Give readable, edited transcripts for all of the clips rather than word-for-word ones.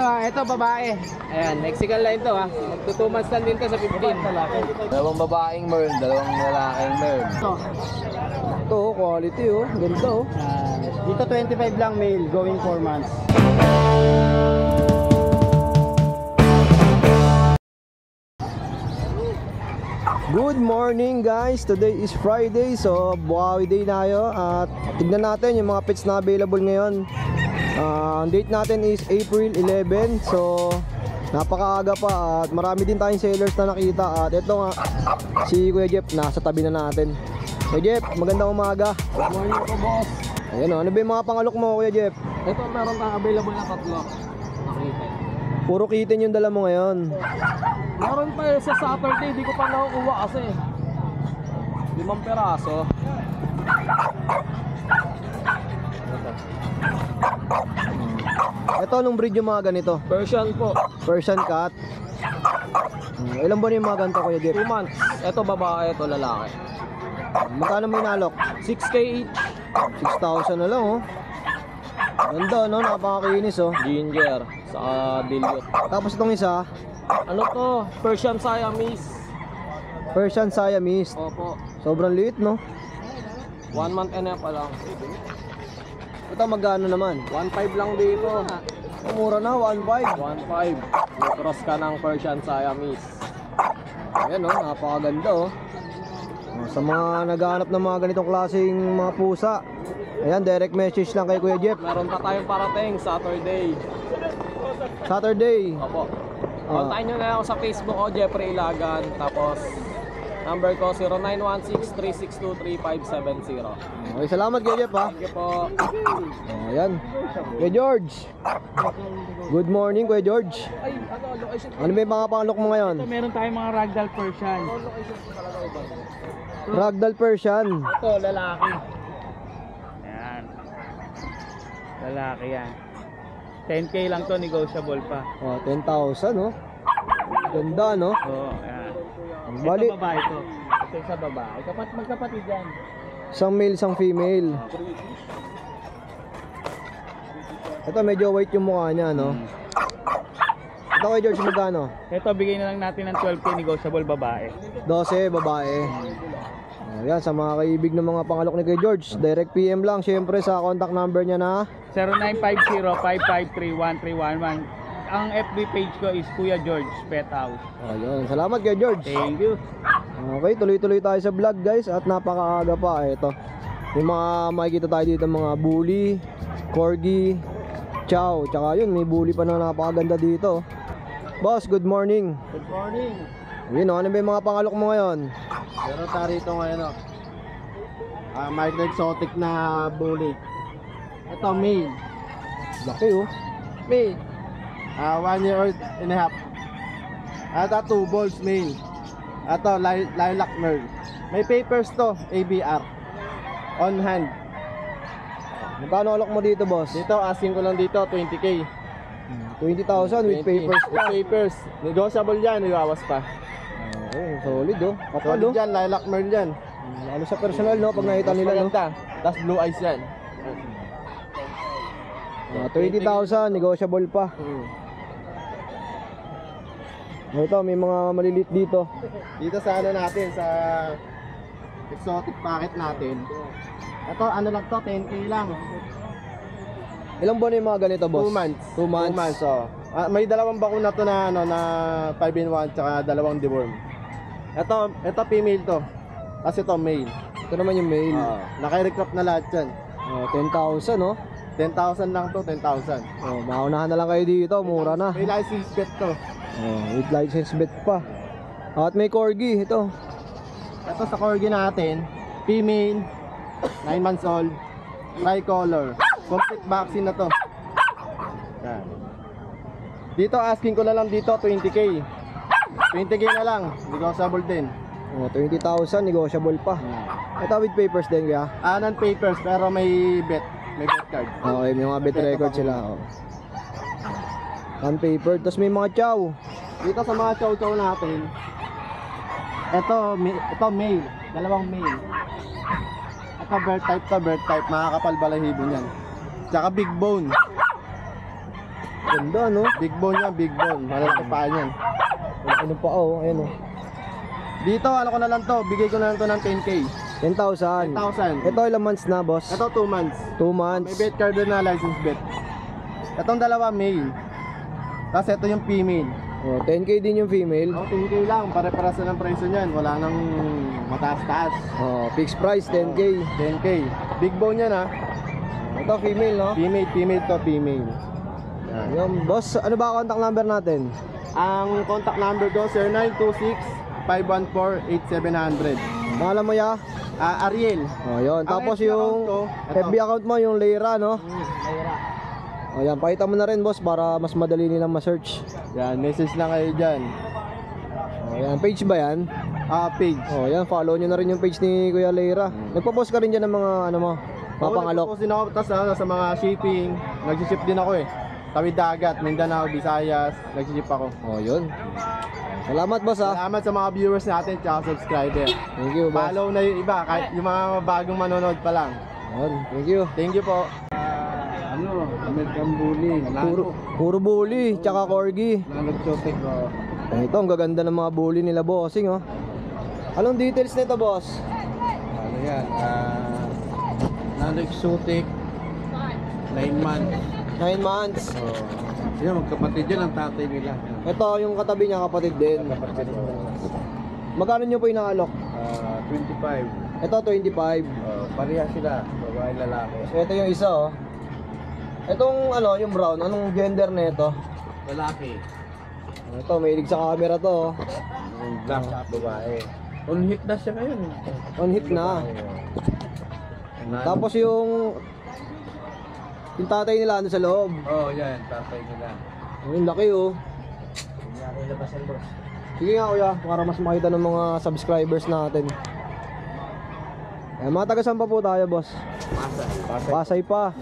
ito babae. Ayan, Mexican line to ha. Magto 2 months lang din to sa 15. Dalawang babaeng merl, dalawang lalaking merl. Ito, quality oh. Ganda oh. Dito 25 lang male, going 4 months. Good morning guys, today is Friday, so Bukawi day tayo. At tignan natin yung mga pets na available ngayon. Ang date natin is April 11, so napakaaga pa at marami din tayong sellers na nakita. At ito nga, si Kuya Jeff nasa tabi na natin. Kuya Jeff, magandang umaga. Good morning po boss. Ayan o, ano ba yung mga pangalok mo Kuya Jeff? Ito meron tayong available na tatlo. Nakita. Puro kitten yung dala mo ngayon. Meron pa sa Saturday, di ko pa nakukuha kasi 5 peraso. Ito, anong breed yung mga ganito? Persian po. Persian cat. Ilang buwan yung mga ganito Kuya Jeff? 2 months. Ito babae, ito lalaki. Magkano mo inalok? 6K each. 6,000 na lang oh. Ganda no, napakakinis oh. Ginger sa dilute. Tapos itong isa, Ano to? Persian Siamese. Persian Siamese. Opo. Sobrang liit no. 1 month and a half pa lang. Ito magkano naman? 1.5 lang dito. Mura na, 1.5. 1.5. May cross ka ng Persian Siamese. Ayan oh, napakaganda oh. Sa mga naghahanap ng mga ganitong klaseng mga pusa, ayan, direct message lang kay Kuya Jeff. Meron pa tayong parating Saturday. Saturday. Opo. Kontakin nyo na ako sa Facebook ko, Jeffrey Ilagan. Tapos number ko 0916-362-3570. Okay, salamat Kuya Jeff ha. Thank you po. Ayan. Kuya George. Good morning Kuya George. Ano ba yung mga pangalok mo ngayon? Ito meron tayong mga ragdoll Persian. Ragdoll Persian. Ito lalaki. Ayan. Lalaki yan. 10K lang to, negotiable pa. Oh, 10,000 no. Ganda no. Oo, ayan. Bali, Ito babae to. Ito isa babae. Magkapatid yan. isang male, isang female. Ito medyo white yung mukha niya no. Ito Kuya George, magkano? Ito bigay na lang natin ng 12K, negotiable babae. 12, babae. Ayan, sa mga kaibig ng mga pangalok ni Kuya George, direct PM lang syempre sa contact number niya na 0950-553-1311. Ang FB page ko is Kuya George Pet House. ayun. Salamat Kuya George. Thank you. Okay, tuloy-tuloy tayo sa vlog guys at napakaaga pa. Ito, may mga makikita tayo dito mga bully, corgi, chow. Tsaka yun, may bully pa na napakaganda dito. Boss, good morning. Good morning. Yun, ano ba yung mga pangalok mo ngayon? Meron tayo rito ngayon micro exotic na bully. Ito male. Laki oh. Male. 1 year old and a half. Ito 2 balls male. Ito lilac merl. May papers to, ABR. On hand. Magkano alok mo dito boss? Dito asking ko lang dito 20K. 20,000 with 20. papers pa. With papers. Negotiable yan, iwawas pa. Okay, solid oh. Kapal Solid oh. yan, lilac merl yan. Ano sa personal no, pag nakita nila no. Tapos blue eyes yan. 20,000, negotiable pa. Ito, may mga malilit dito. Dito sa ano natin, sa exotic packet natin. Ito ano lang to, 10K lang. Ilang buwan na yung mga ganito boss? 2 months. 2 months. 2 months, oh. May dalawang bakuna to na ano na 5-in-1 tsaka dalawang deworm. Ito female to. Kasi ito male. Ito naman yung male. Naka-recrop na lahat yan. 10,000 no? 10,000 lang to, 10,000. Maunahan na lang kayo dito, mura na. May license bet to. With license bet pa. At may corgi, ito. Ito sa corgi natin, female, 9 months old, tricolor. Complete vaccine na to. Yan. Dito asking ko na lang dito 20K. 20K na lang, negotiable din. 20,000, negotiable pa. Ito with papers din kaya? Non-papers pero may bet card. Okay, may mga bet record sila. Non-paper, tapos may mga chow. Dito sa mga chow-chow natin, ito male, dalawang male. Ito bird type, makakapal balahibo niyan. Tsaka big bone. Ganda, no? Big bone yan, big bone. Malalaki pa yan. Ano pa, oh. Ayan, oh. Dito, ano ko na lang to, bigay ko na lang to ng 10k. 10,000. 10,000. Ito, ilang months na, boss? Ito 2 months. 2 May months. vet card na, license vet. Itong dalawa male. Tapos ito yung female. Oh, 10k din yung female. Oh, 10k lang, pare-paras na ng presyo niyan. Wala nang mataas-taas. Oh, fixed price, 10k. 10k. Big bone yan ha. Ito, female, no? Female to female. Yan. Yung boss, ano ba contact number natin? Ang contact number ko, 0926-514-8700. Pangalan mo, ya? Ariel. Oh, yun. Ang Tapos FB yung account ko, ito. FB account mo, yung Leira, no? O yan, pakita mo na rin, boss, para mas madali nilang ma-search. Yan, message lang kayo dyan. O yan, page ba yan? Page. O yan, follow nyo na rin yung page ni Kuya Leira. Nagpo-post ka rin dyan ng mga, ano mo, mga pangalok. Ako tapos sa mga shipping. Nag-ship din ako eh. Tawid dagat, Mindanao, Visayas. Nag-ship ako. O yun. Salamat, boss, ha. Salamat sa mga viewers natin at subscriber. Thank you, boss. Follow na yung iba, kahit yung mga bagong manonood pa lang. Yun, thank you. Thank you po. American Bully. Puro bully, tsaka corgi. Nag-chotek ko. Ito, ang gaganda ng mga bully nila, bossing, oh. Anong details nito, boss? Ano yan? Nag-chotek. 9 months. 9 months. Yan, magkapatid yan ang tatay nila. Ito, yung katabi niya, kapatid din. Magkano nyo po inaalok? 25. Ito, 25. Pareha sila, babae lalaki. So, ito yung isa, oh. Itong, ano, yung brown, anong gender na ito? Lalaki. Ito, mahilig sa camera to, oh. Black babae. On hit na siya ngayon. On hit na. Tapos yung tatay nila ano sa loob. Yan, tatay nila. Yung laki, oh. Sige nga, kuya, para mas makita ng mga subscribers natin. Mga taga saan pa po tayo, boss? Pasay pa.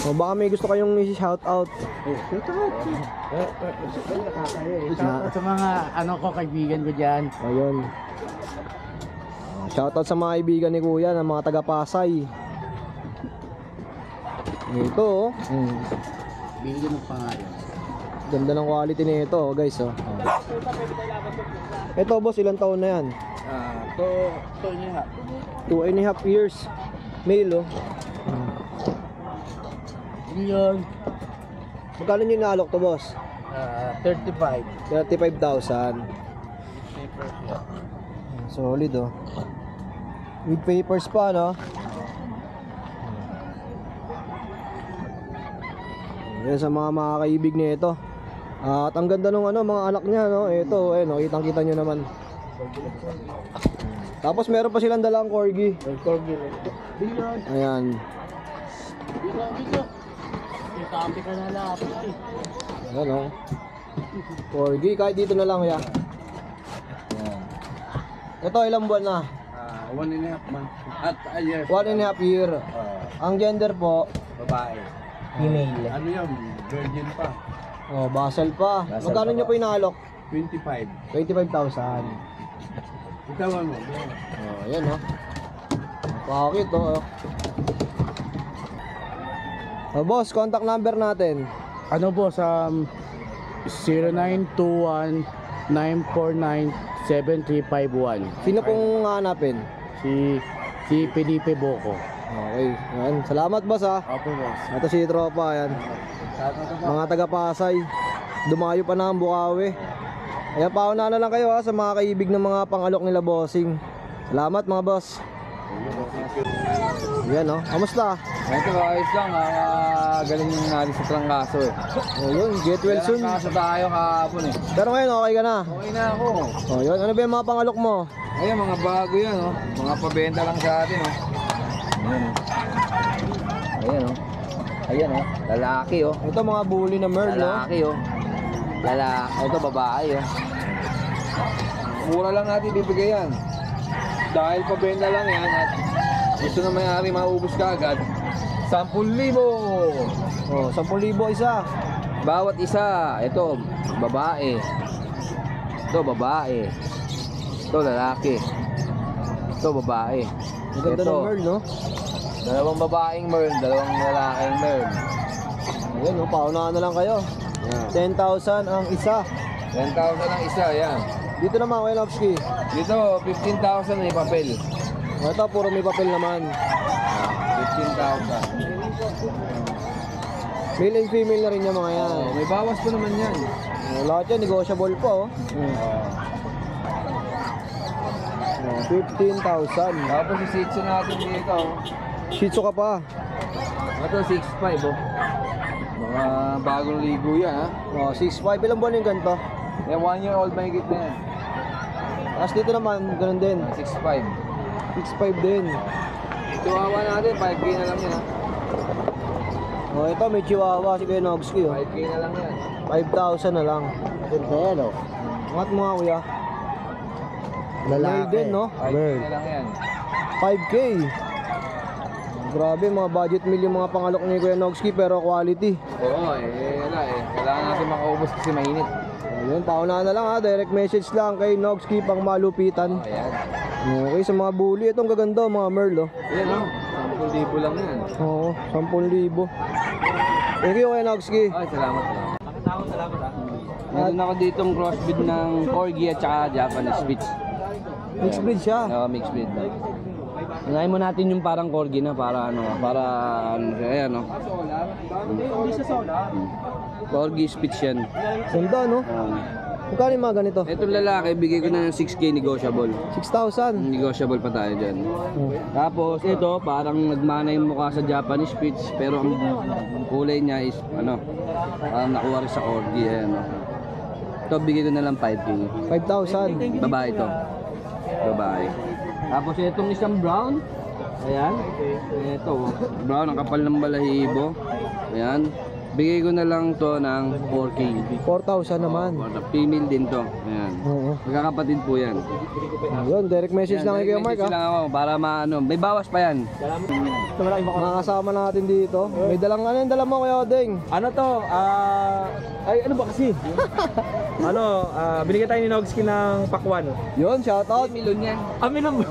O baka may gusto kayong i-shoutout. Shoutout sa mga kaibigan ko dyan. Ayun. Shoutout sa mga kaibigan ni Kuya na mga taga Pasay. Ito, oh. Bigyan ng pangalan. Ganda ng quality nito, guys, oh. Ito, boss, ilang taon na yan? To niya. 2.5 years. Male, oh. Yun. Magkano nyo inaalok to, boss? 35. 35,000. Solid, oh. With papers pa, no? Yan sa mga kaibig nito. At ang ganda nung mga anak niya, no? Ito, no? Kitang-kita nyo naman. Tapos meron pa silang dalang corgi. Ayan. Ayan, no? Corgi, kahit dito na lang, ya. Ito, ilang buwan na? 1.5 months. At a year. 1.5 year. Ang gender po, Babae. female. Ano yun? Virgin pa. Oh, basal pa. Magkano nyo po inaalok? 25. 25,000. Itawan mo. Oh, ayan, no? Pakit, oh. Oh, boss, contact number natin. Ano po sa 0921-949-7351. Sino pong hanapin? Si Felipe Boco. Okay, yan. Salamat, boss, ha. Opo, boss. Ito si tropa, yan. Mga taga Pasay. Dumayo pa na ang Bukawi. Ayan, pauna na lang kayo, ha, sa mga kaibig ng mga pangalok nila, bossing. Salamat, mga boss. Yan, no? Kamusta? Ito, ayos lang. Galing natin sa trangkaso eh. Oh, yun, get well soon. Trangkaso tayo kahapon eh. Pero ngayon, okay ka na. Okay na ako. Oh, yun. Ano ba yung mga pangalok mo? Ayan, mga bago yan, oh. Mga pabenta lang sa atin, oh. Ayan, oh. Ayan, oh. Lalaki, oh. Ito mga bully na merl, no? Lalaki, oh. Lalaki. Ito, babae, oh. Mura lang natin bibigay yan. Dahil pabenta lang yan at gusto na may-ari maubos ka agad. 10,000! Oh, 10,000 isa. Bawat isa. Ito, babae. Ito, babae. Ito, lalaki. Ito, babae. Ang ganda ng merl, no? Dalawang babaeng merl, dalawang lalaking merl. Ayun, oh, paunahan na lang kayo. Yan. 10,000 ang isa. 10,000 ang isa, yan. Dito naman, Kuya Nobski. Dito, 15,000 may papel. Ito, puro may papel naman. 15,000. Male and female na rin yung mga yan. Oh, may bawas pa naman yan. Lahat yan, negotiable po. Oh. Oh. 15,000. Tapos si Sitsu natin dito. Shih Tzu ka pa. Ito 6'5", oh. Mga bagong ligo yan, ha. Oh, 6'5". Ilang buwan yung ganito? Yan, 1 year old mahigit na yan. Tapos dito naman, ganun din. 6'5". 6'5 din. Chihuahua natin, 5K na lang yan, ha. Oh, ito may chihuahua si Kuya Nobski. Oh. 5K na lang yan. 5,000 na lang. Ganda yan, oh. Angat mo nga, Kuya. Lalaki din, no? 5K na lang yan. 5K. Grabe, mga budget meal yung mga pangalok ni Kuya Nobski, pero quality. Oo, wala eh. Kailangan natin makaubos kasi mainit. Ayun, paunahan na lang ha. Direct message lang kay Nobski pang malupitan. Ayan. Okay, sa mga bully, itong gaganda, mga Merl, oh. Ayan, oh. 10,000 lang yan. Oo, 10,000. Thank you, Kuya Nobski. Ay, salamat. Meron ako ditong crossbreed ng Corgi at saka Japanese Spitz. Mixed breed siya. Oo, mixed breed. Unahin mo natin yung parang Corgi na para ano siya, ayan, no? Hindi siya solar. Corgi Spitz yan. Ganda, no? Magkano yung mga ganito? Itong lalaki, bigay ko na ng 6K negotiable. 6,000. Negotiable pa tayo dyan. Tapos ito, parang nagmana yung mukha sa Japanese Spitz, pero ang kulay niya is, parang nakuha rin sa Corgi, ayan, no? Ito, bigay ko na lang 5K. 5,000. Babae ito. Babae. Tapos itong isang brown. Ayan. Ito. Brown, ang kapal ng balahibo. Ayan. Bigay ko na lang to ng 4K. 4,000 naman. Female din to. Ayan. Oo. Magkakapatid po yan. Ayun, direct message lang kay Kuya Mark, Message ha? lang ako para maano. May bawas pa yan. Mga kasama natin dito. May dalang ano yung dala mo, Kuya Odeng? Ano to? Ay, ano ba kasi? Binigyan tayo ni Nogski ng pakwan. Yun, shoutout. Milon yan. Melon ba?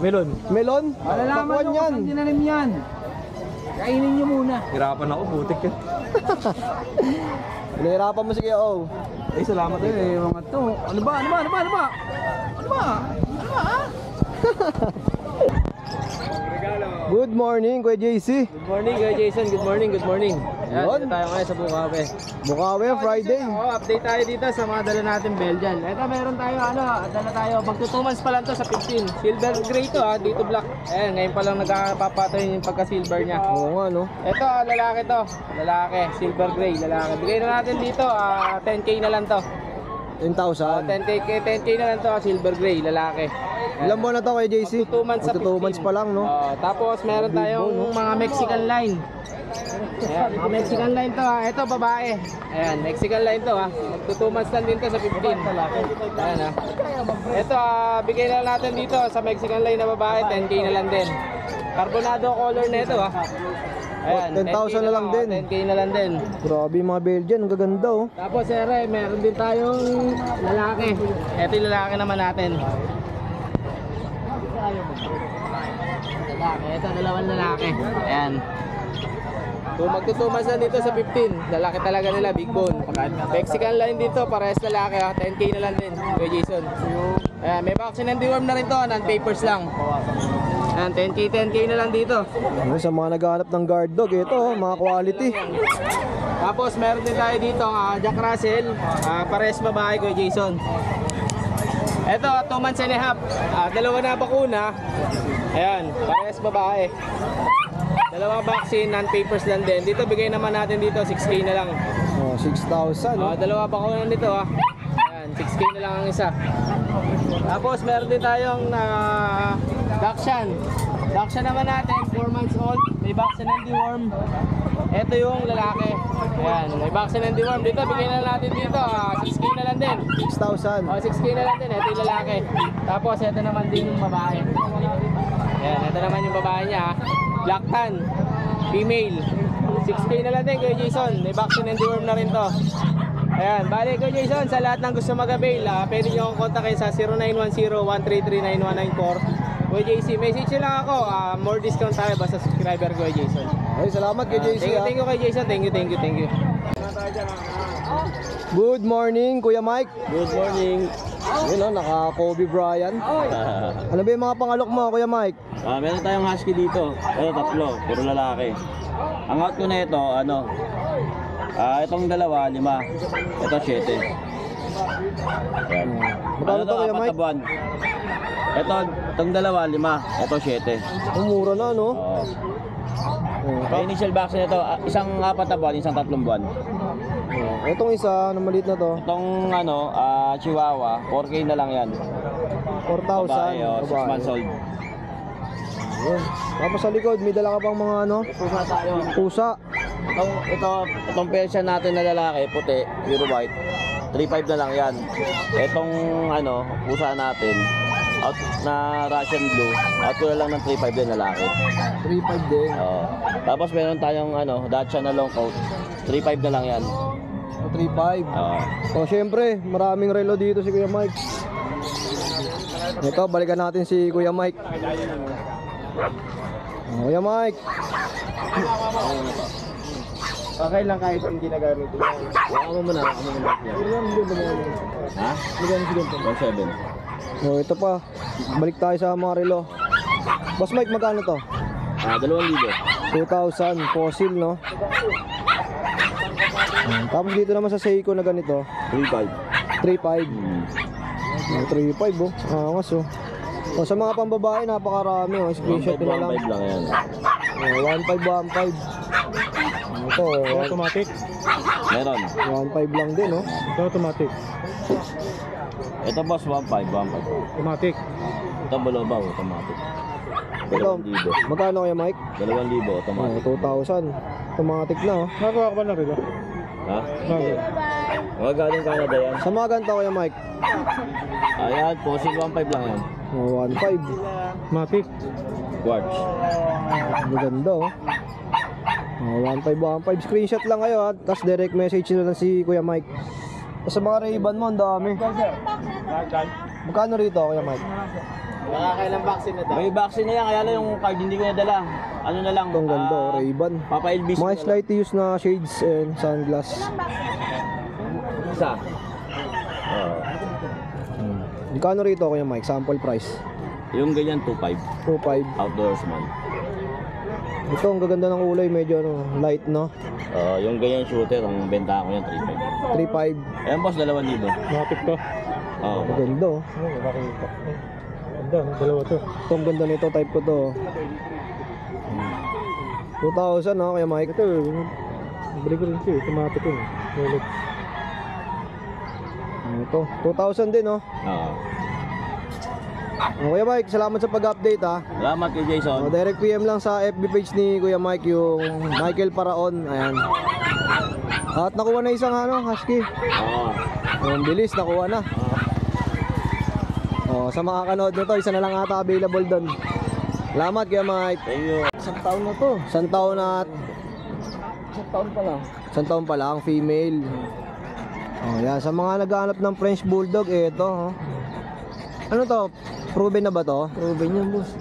Melon. Melon? Malalaman Pakwan nyo yan. kung tinanim yan. Kainin nyo muna. Hirapan ako, butik yan. Nahirapan mo si Kuya O. Ay, salamat eh. Mga to. Ano ba? Good morning, Kuya JC. Good morning, Kuya Jason. Good morning. Ayan, Yun. dito tayo ngayon sa Bukawe. Bukawi, Friday. Update tayo dito sa mga dala natin Belgian. Ito meron tayo, dala tayo. Magto 2 months pa lang to sa 15. Silver gray to dito black. Ayan, ngayon pa lang nagpapatoy yung pagka-silver niya. Oo nga, no? Ito, lalaki to. Lalaki, silver gray, lalaki. Bigay na natin dito, 10K na lang to. 10,000. 10K na lang to, silver gray, lalaki. Ilang buwan na to, Kuya JC? Magto 2 months sa 15. 2 months pa lang, no? Tapos meron tayong mga Mexican line. Ayan, mga Mexican line to Ito, babae. Ayan, Mexican line to Magto 2 months lang din to sa 15. Ayan Ito, bigay na natin dito sa Mexican line na babae, 10K na lang din. Carbonado color na ito Ayan, 10,000 na lang din. 10K na lang din. Grabe yung mga Belgian, ang gaganda, oh. Tapos, meron din tayong lalaki. Ito yung lalaki naman natin. Lalaki, ito dalawang lalaki. Ayan. Magtutumas na dito sa 15. Lalaki talaga nila, big bone. Mexican line dito, parehas lalaki 10K na lang din, Kuya Jason. Ayan, may vaccine and deworm na rin to, non-papers lang. Ayan, 10K na lang dito. Ayun, sa mga naghahanap ng guard dog, ito, oh, mga quality. Tapos meron din tayo dito, Jack Russell, parehas babae, Kuya Jason. Ito, 2 months and a half. Dalawa na bakuna. Ayan, parehas babae. Dalawang vaccine, non-papers lang din. Dito, bigay naman natin dito, 6K na lang. Oh, 6,000, oh. Dalawa bakuna dito, Ayan, 6K na lang ang isa. Tapos, meron din tayong Dachshund. Dachshund naman natin, 4 months old. May vaccine and deworm. Ito yung lalaki. Ayan, may vaccine and deworm. Dito, bigay na natin dito, 6K na lang din. 6,000. 6K na lang din. Ito yung lalaki. Tapos, ito naman din yung babae. Ayan, ito naman yung babae niya. Black tan, female. 6K na lang din, Kuya Jason. May vaccine and deworm na rin to. Ayan, bali Kuya Jason, sa lahat ng gusto mag-avail, pwede nyo akong kontakin sa 0910-133-9194. Kuya JC, message nyo lang ako. More discount tayo basta subscriber, Kuya Jason. Ay, salamat kay JC. Thank you kay Jason. Thank you. Good morning, Kuya Mike. Good morning. Yun o, naka Kobe Bryant. Ano ba yung mga pangalok mo, Kuya Mike? Meron tayong husky dito. Ito, tatlo. Puro lalaki. Ang out ko na ito, itong dalawa, 5. Ito, 7. Yan. Magkano to, Kuya Mike? Buwan. Itong dalawa, 5. Ito, 7. Umura na, no? May initial vaccine ito, isang 4 na buwan, isang 3 buwan. Itong isa, na maliit na to, Itong Chihuahua, 4K na lang yan. 4,000. Babae, 6 months old. Yun. Tapos sa likod, may dala ka pang mga Pusa tayo. pusa. Itong Persian natin na lalaki, puti, pure white. 3.5 na lang yan. Itong pusa natin, out na Russian blue, out ko na lang ng 3.5 din lalaki. 3,500 din. Tapos meron tayong Dachshund na long coat, 3.5 na lang yan. 3,500. So, syempre, maraming relo dito si Kuya Mike. Ito, balikan natin si Kuya Mike. Kuya Mike. Okay lang kahit hindi nagamit ito. Wala mo muna, Ha? 1.7. Oh, ito pa. Balik tayo sa mga relo. Boss Mike, magkano to? 2,000. 2,000 fossil, no? Tapos dito naman sa Seiko na ganito, 3.5. 3,500. 3,500 oh. Angas oh. O, sa mga pambabae, napakarami oh. Screenshot nyo na lang. 1.5 lang yan. 1,500. Ito, Automatic. Meron. 1,500 lang din oh. Ito automatic. Ito boss, 1.5. Automatic. Ito balabaw, automatic. Ito, 2,000. magkano kaya Mike? 2,000 automatic. 2,000. Automatic na oh. Nagawa ka ba na rin? Ha? Mga galing Canada yan. Sa mga ganito kaya Mike? Ayan, fossil 1.5 lang yan. 1,500. Matic. Quartz. Maganda oh. 1,500. Screenshot lang kayo ha. Tapos direct message nyo lang si Kuya Mike. Tapos sa mga Ray-Ban mo, ang dami. Magkano rito Kuya Mike? Nakakailang vaccine na daw. May vaccine na yan, kaya lang yung card hindi ko nadala. Ano na lang? Itong ganda oh, Ray-Ban. Papa-LBC Mga slight use na shades and sunglass. Isa. Magkano rito Kuya Mike? Sample price. Yung ganyan, 2.5. 2,500. Outdoorsman. Ito ang gaganda ng kulay, medyo light no. Yung ganyan shooter, ang benta ko yan, 3.5. 3,500. Ayan boss, 2,000. Matic to. Oo. Maganda oh. Ganda, dalawa to. Ito ang ganda nito, type ko to. 2,000 no Kuya Mike. Ito, balik ko rin siya. Automatic yun. Rolex. Ito, 2,000 din no. Oo. Kuya Mike, salamat sa pag-update ha. Salamat kay Jason. Direct PM lang sa FB page ni Kuya Mike yung Michael Paraon. Ayan. At nakuha na isang husky. Oo. Yung bilis, nakuha na. Sa mga kanood nito, isa na lang ata available doon. Salamat Kuya Mike. Thank you. Isang taon na to. Isang taon na. Isang taon pa lang, female. Yan. Sa mga naghahanap ng French Bulldog, ito. Ano to? Proven na ba to? Proven yan, boss.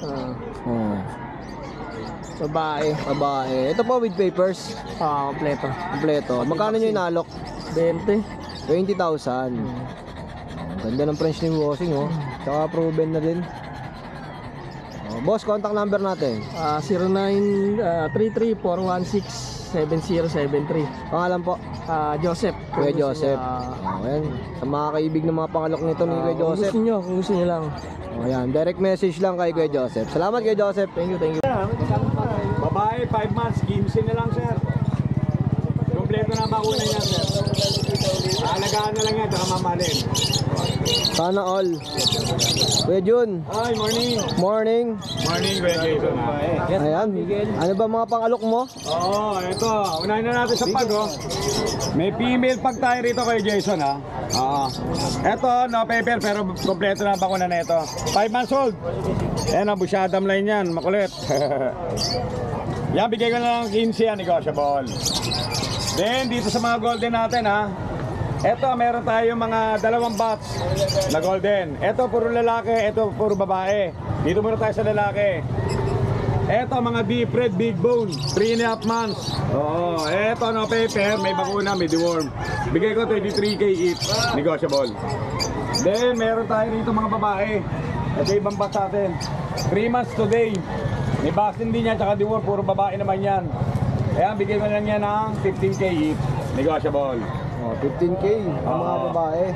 Babae. Babae. Ito po with papers. Kompleto. Kompleto. Magkano nyo inalok? 20. 20,000. Ganda ng French ni Bossing oh. Tsaka proven na din. Boss, contact number natin. 0933-416-7073. Pangalan po? Joseph. Kuya Joseph. Ayan. Sa mga kaibig ng mga pangalok nito ni Kuya Joseph. Kung gusto nyo lang. Ayan. Direct message lang kay Kuya Joseph. Salamat Kuya Joseph. Thank you. Babae, 5 months, 15 na lang, sir. Kompleto na bakuna niya, sir. Alagaan na lang yan, tsaka mamalin. Sana all. Kuya Jun. Ay, morning. Morning. Morning, Kuya Jason. Ayan. Ano ba mga pangalok mo? Oo, ito. Unahin na natin sa pag, oh. May female pag tayo rito, Kuya Jason, ha. Oo. Ito, no paper, pero kompleto na bakuna na ito. 5 months old. Ayan, ang busyadam line yan. Makulit. Yan, bigay ko na lang 15 yan, negotiable. Then, dito sa mga golden natin, ha. Ito, meron tayo mga 2 batch na golden. Ito, puro lalaki. Ito, puro babae. Dito muna tayo sa lalaki. Eto mga deep red big bone, 3.5 months. Oo, eto no paper, may bakuna, may deworm. Bigay ko 23k each, negotiable. Then meron tayo rito mga babae. Ito ibang batch natin. 3 months today. May vaccine din yan, tsaka deworm, puro babae naman yan. Kaya bigay ko lang yan ng 15k each, negotiable. Oh, 15k ang mga babae.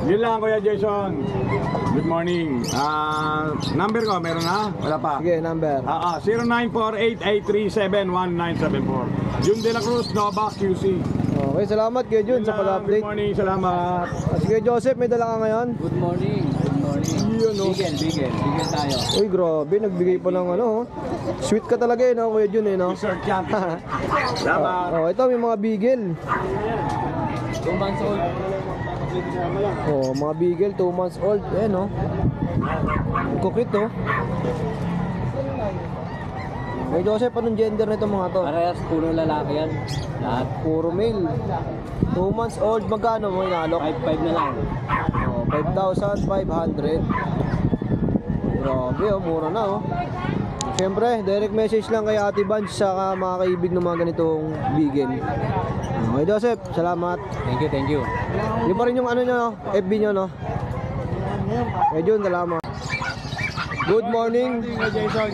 Yun lang Kuya Jason. Good morning. Number ko, meron na? Wala pa. Sige, number. 0948-837-1974. Jun De La Cruz, Nova QC. Okay, salamat Kuya Jun sa Good pag-update. morning, salamat. Sige Joseph, may dala ka ngayon? Good morning. Good morning. Bigel tayo. Uy, grabe, nagbigay pa ng ano. Sweet ka talaga eh, no, Kuya Jun eh, no? Sir Champ. Salamat. Oh, ito may mga bigel. 2 months old. Oh, mga bigel, 2 months old. Eh, no? Kukit, oh. Hey, Joseph, anong gender nito mga to? Parehas, puro lalaki yan. Lahat. Puro male. 2 months old, magkano mo inalok? 5-5 na lang. Oh, 5,500. Grabe, oh, mura na, oh. Siyempre, direct message lang kay Ate Bunch sa mga kaibig ng mga ganitong bigel. Okay, Joseph, salamat. Thank you. Yun pa rin yung ano nyo, no? FB nyo, no? Medyo, salamat. Good morning,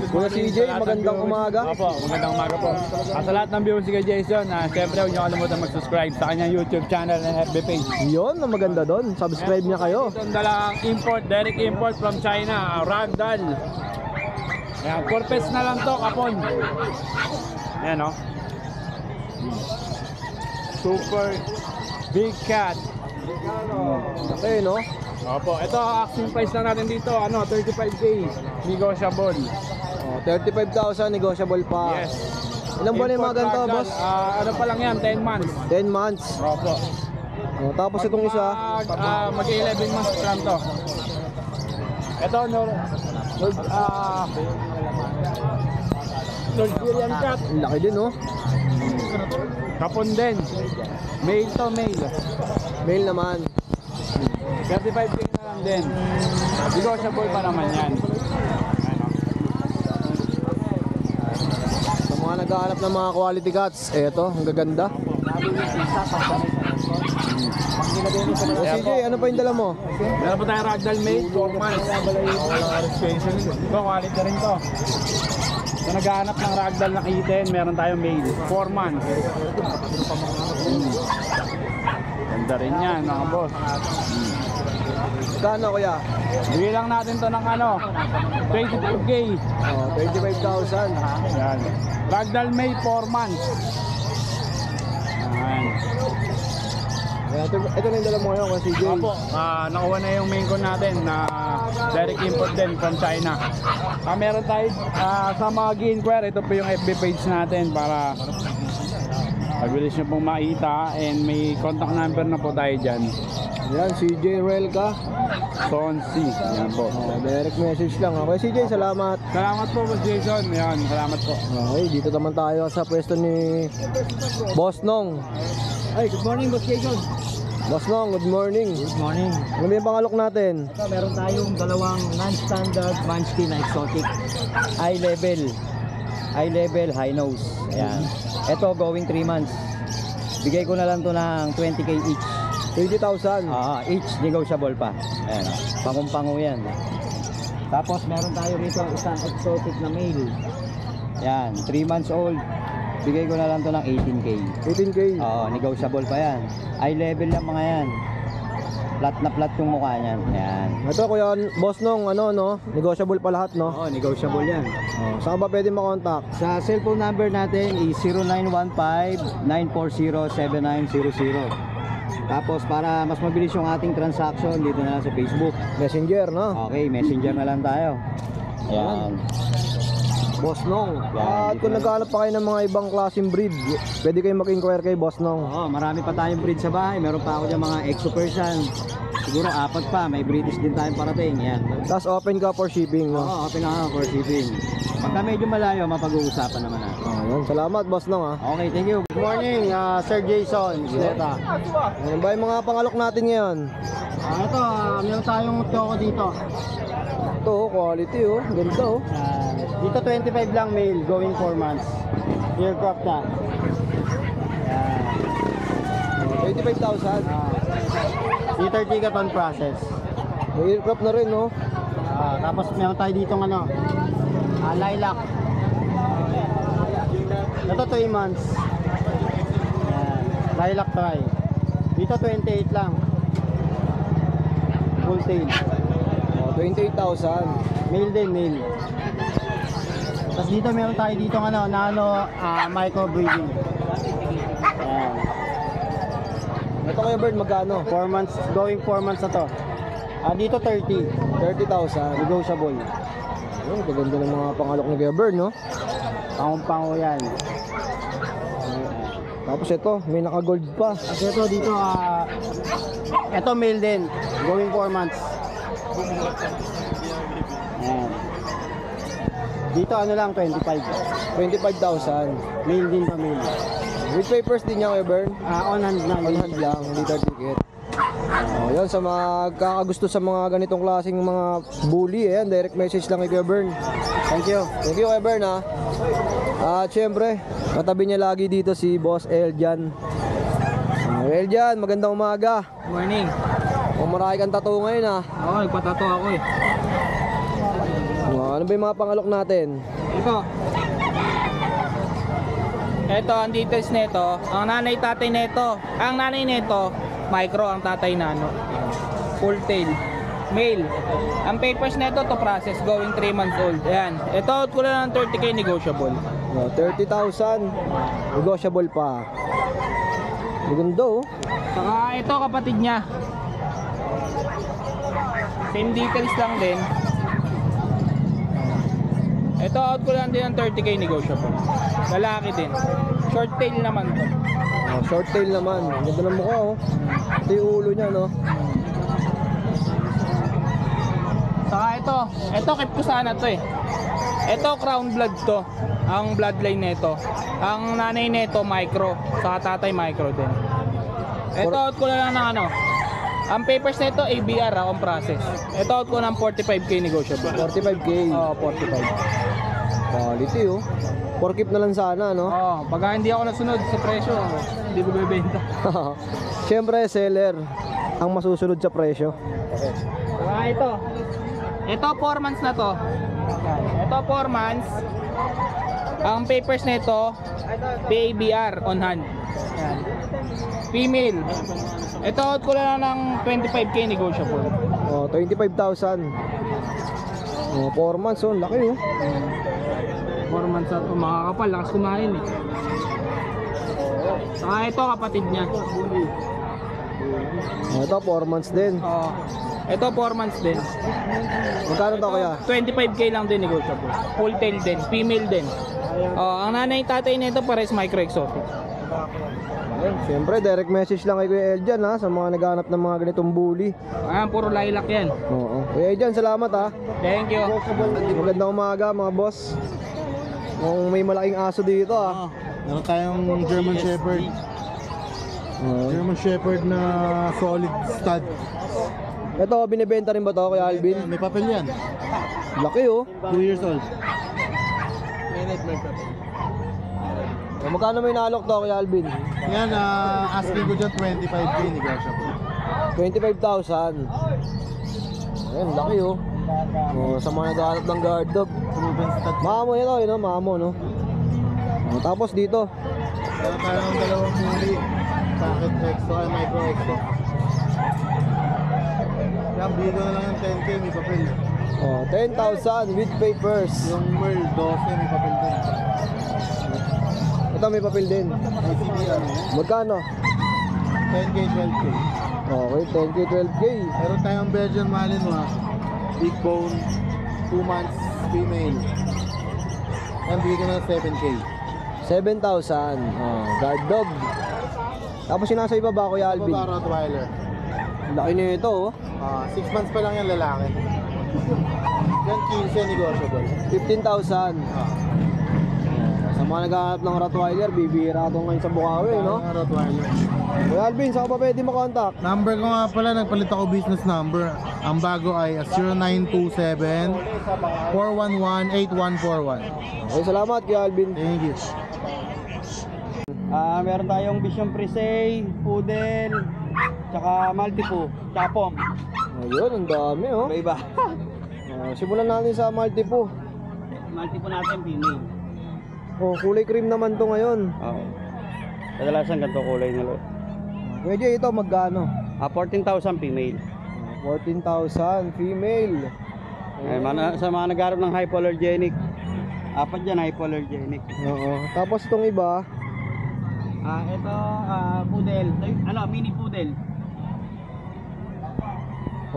Kuya CJ, magandang umaga. Opo, magandang umaga po. Sa lahat ng viewers kay Jason, siyempre huwag niyo kalimutan mag-subscribe sa kanyang YouTube channel and FB page. Yun, ang maganda doon. Subscribe niya kayo. Itong dalang import, direct import from China, ragdoll. Ayan, 4 pets na lang to, kapon. Ayan o. Super big cat. Okay, no? Opo, ito asking price lang natin dito, 35k, negotiable. Oh, 35,000, negotiable pa. Yes. Ilang buwan na yung mga ganito, Import boss? ragdoll, ano pa lang yan, 10 months. 10 months. Opo. Oh, tapos itong isa, Mag-11 months pa lang to. Ito, Nigerian cat. ang laki din, no? Kapon din. Male to male. Male naman. 35k na lang din. Negotiable pa naman yan. Sa mga naghahanap ng mga quality cats, eto, ang gaganda. Oh, CJ, ano pa yung dala mo? Meron pa tayong ragdoll male, 4 months. Ito, quality rin to. Kung naghahanap ng ragdoll na kitten, meron tayong male, 4 months. Ganda rin yan, mga boss. Kano, kuya? Bigyan lang natin to ng 25k. Oh, 25,000. Yan. Ragdoll May 4 months. Yan. Ito na yung dala mo ngayon, CJ. Opo, nakuha na yung main con natin na direct import din from China. Meron tayo sa mga gi-inquire, ito po yung FB page natin para mabilis nyo pong makita and may contact number na po tayo dyan. Yan, CJ Relka. Sonsi. Yan po. Oh, direct message lang. Okay, CJ, salamat. Salamat po, Boss Jason. Yan, salamat po. Okay, dito naman tayo sa pwesto ni Boss Nong. Ay, good morning, Boss Jason. Boss Nong, good morning. Good morning. Ano ba yung pangalok natin? Ito, meron tayong dalawang non-standard Munchkin na exotic. Eye level, high nose. Ayan. Ito, going 3 months. Bigay ko na lang to ng 20k each. 20,000. Each negotiable pa. Ayan. Pangumpango yan. Tapos meron tayo rito isang exotic na male. Yan, 3 months old. Bigay ko na lang to ng 18k. 18K. Negotiable pa yan. Eye level lang mga yan. Flat na flat yung mukha niyan. Yan. Ito, kuya, Boss Nong, ano, no? Negotiable pa lahat, no? Negotiable yan. Saan ba pwede makontak? Sa cellphone number natin is 0915-940-7900. Tapos para mas mabilis yung ating transaction, dito na lang sa Facebook. Messenger, no? Okay, messenger na lang tayo. Ayan. Boss Nong. Yan, At kung naghahanap pa kayo ng mga ibang klaseng breed, pwede kayong mag-inquire kay Boss Nong. Marami pa tayong breed sa bahay. Meron pa ako dyan mga Exo Persian. Siguro 4 pa. May British din tayong parating. Yan. Tapos open ka for shipping, no? Open na for shipping. Pagka medyo malayo, mapag-uusapan naman natin. Ayun, salamat boss Nong ha. Okay, thank you. Good morning, Sir Jason Isleta. Ano ba yung mga pangalok natin ngayon? Ito, meron tayong toko dito. Ito, quality oh. Ganda oh. Dito 25 lang male, going 4 months. Aircraft na. 25,000. Dito 30 katon process. May aircraft na rin no. Tapos meron tayo dito lilac. Ito 3 months. Lilac try. Dito 28 lang. Full tail. 28,000. Male din, male. Tapos dito meron tayo dito micro breeding. Ayan. Ito Kuya Bird, magkano? 4 months, going 4 months na to. Dito 30. 30,000. Negotiable. Ayun, gaganda ng mga pangalok ni Kuya Bird no. Pangumpango yan. Tapos ito, may naka-gold pa. At ito dito, ito male din. Going 4 months. Ayan. Dito lang, 25. 25,000. Male din pa male. With papers din niya Kuya Bird. On hand na. On hand lang, liter ticket. Yun, sa mga kakagusto sa mga ganitong klaseng mga bully, ayan, direct message lang kay Kuya Bern. Thank you. Thank you Kuya Bern ha. At syempre, katabi niya lagi dito si Boss Eljan. Eljan, magandang umaga. Morning. O marami kang tattoo ngayon ha. Oo, nagpatato ako eh. Ano ba yung mga pangalok natin? Ito, ang details nito, ang nanay tatay nito. Ang nanay nito, micro, ang tatay nano. Full tail. Male. Ang papers nito to process, going 3 months old. Ayan. Ito, out ko lang ng 30k negotiable. 30,000. Negotiable pa. Maganda oh. Saka ito, kapatid niya. Same details lang din. Ito, out ko lang din ng 30k negotiable. Lalaki din. Short tail naman to. Short tail naman. Ganda ng mukha oh. Ito yung ulo niya no. Saka ito keep ko sana to eh. Ito crown blood to. Ang bloodline nito. Ang nanay nito micro, saka tatay micro din. Ito out ko lang ng ang papers nito ABR on process. Ito out ko ng 45k negotiable. 45k. Oo, 45. Quality oh. 4 na lang sana no. Oo, pagka hindi ako nasunod sa presyo, hindi ko bebenta. Siyempre seller ang masusunod sa presyo. Saka ito 4 months na to. Ito 4 months. Ang papers nito PABR on hand. Yan. Female. Ito out ko lang ng 25k negotiable. 25,000. 4 months oh, laki oh. 4 months na to, makakapal, lakas kumain eh. Saka ito kapatid niya. Ito 4 months din. Oo. Ito 4 months din. Magkano to kaya? 25k lang din negotiable. Full tail din, female din. Ang nanay tatay nito pares micro exotic. Siyempre direct message lang kay Kuya Eljan ha, sa mga naghahanap ng mga ganitong bully. Ayan, puro lilac yan. Oo. Kuya Eljan, salamat ha. Thank you. Magandang umaga mga boss. Kung may malaking aso dito ha. Meron tayong German Shepherd. German Shepherd na solid stud. Ito, binibenta rin ba to Kuya Alvin? May papel yan. Laki oh. 2 years old. Magkano may nalok to Kuya Alvin? Yan, asking ko dyan 25k negotiable. 25,000. Ayun, laki oh. Sa mga naghahanap ng guard dog. Proven stud. Mamo ito, yun oh, mamo no. Tapos dito. Meron tayong dalawang muli. Packet exo ay micro exo. Yan, bigyan na lang yung 10k, may papel. 10,000 with papers. Yung Merl, 12 may papel din. Ito may papel din. ICBR. Magkano? 10k, 12k. Okay, 10k, 12k. Meron tayong Belgian Malinois. Big bone, 2 months, female. Yan, bigyan na 7k. 7,000. Guard dog. Tapos yung nasa iba ba Kuya Alvin? Baba Rottweiler. Laki nito oh. 6 months pa lang yan lalaki. Yan 15 negotiable. 15,000. Sa mga naghahanap ng Rottweiler, bibihira ito ngayon sa Bukawi, no? Rottweiler. Kuya Alvin, saan ka pa pwede makontak? Number ko nga pala, nagpalit ako business number. Ang bago ay 0927-411-8141. Okay, salamat Kuya Alvin. Thank you. Meron tayong Vision Presay, Poodle, tsaka Maltipo, tsaka Pom. Ayun, ang dami, oh. Iba. Simulan natin sa Maltipo. Maltipo natin, female. Oh, kulay cream naman to ngayon. Oo. Kadalasan ganito kulay nila. Medyo ito magkano? 14,000 female. 14,000 female. Sa mga nagharap ng hypoallergenic, apat dyan hypoallergenic. Oo. Tapos itong iba, Ito, poodle. Mini poodle.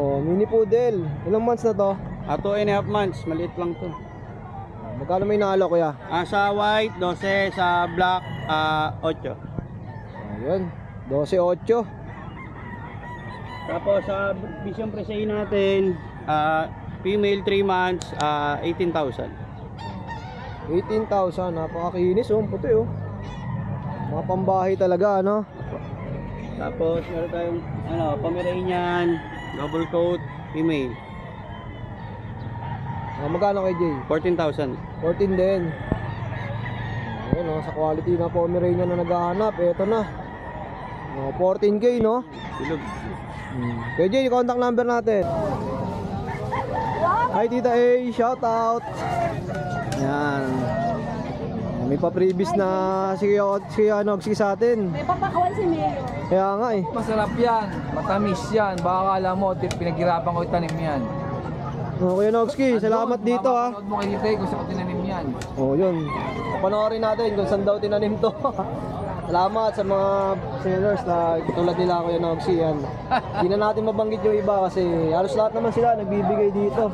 oh, mini poodle. Ilang months na to? 2.5 months, maliit lang to. Magkano may nalo kuya? Sa white, 12, sa black, 8. Ayun, 12.8. Tapos sa Vision Presay natin, female 3 months, 18,000. 18,000, napakakinis oh, ang puti oh. Mga pambahay talaga, ano? Tapos meron tayong Pomeranian, double coat, female, Magkano kay Jay? 14,000. 14 din. Ayun oh, sa quality na Pomeranian na naghahanap, eto na. 14K, no? Bilog. Kay Jay, contact number natin. Hi Tita A, shout out. Yan. May pa-previous na si sa atin. May papakawan si Mayo. Kaya nga eh. Masarap yan, matamis yan. Baka akala mo, pinaghirapan ko itanim yan. Oh, Kuya Nogski, salamat dito ha. Mapapanood mo kay Tite kung saan ko tinanim yan. Oh, yun. Panoorin natin kung saan daw tinanim to. Salamat sa mga sellers na tulad nila Kuya Nogski yan. Hindi na natin mabanggit yung iba kasi halos lahat naman sila nagbibigay dito.